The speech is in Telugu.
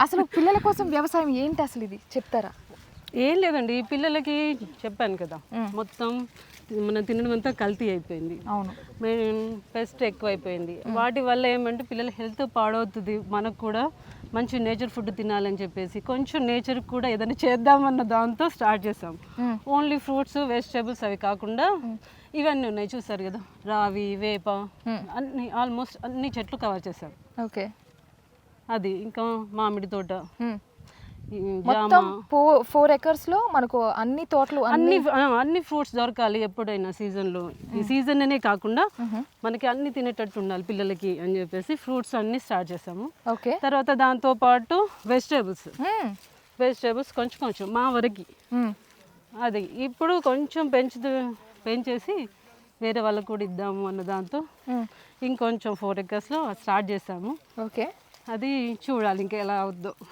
అసలు పిల్లల కోసం వ్యవసాయం ఏంటి అసలు ఇది చెప్తారా? ఏం లేదండి, పిల్లలకి చెప్పాను కదా, మొత్తం మనం తినడం అంతా కల్తీ అయిపోయింది. అవును, పెస్ట్ ఎక్కువైపోయింది. వాటి వల్ల ఏమంటే పిల్లల హెల్త్ పాడవుతుంది. మనకు కూడా మంచి నేచర్ ఫుడ్ తినాలని చెప్పేసి కొంచెం నేచర్ కూడా ఏదైనా చేద్దామన్న దాంతో స్టార్ట్ చేసాం. ఓన్లీ ఫ్రూట్స్ వెజిటేబుల్స్ అవి కాకుండా ఇవన్నీ ఉన్నాయి, చూసారు కదా, రావి, వేప, అన్ని ఆల్మోస్ట్ అన్ని చెట్లు కవర్ చేసాం. ఓకే. అది ఇంకా మామిడి తోట, మొత్తం 4 acres లో మనకు అన్ని తోటలు అన్ని ఫ్రూట్స్ దొరకాలి ఎప్పుడైనా సీజన్లో. ఈ సీజన్ అనే కాకుండా మనకి అన్ని తినేటట్టు ఉండాలి పిల్లలకి అని చెప్పేసి ఫ్రూట్స్ అన్ని స్టార్ట్ చేసాము. ఓకే. తర్వాత దాంతో పాటు వెజిటేబుల్స్ కొంచెం కొంచెం మా వరకు అది ఇప్పుడు కొంచెం పెంచేసి వేరే వాళ్ళకు కూడా ఇద్దాము అన్న దాంతో ఇంకొంచెం 4 acres లో స్టార్ట్ చేసాము. ఓకే. అది చూడాలి ఇంకా ఎలా అవుద్దో.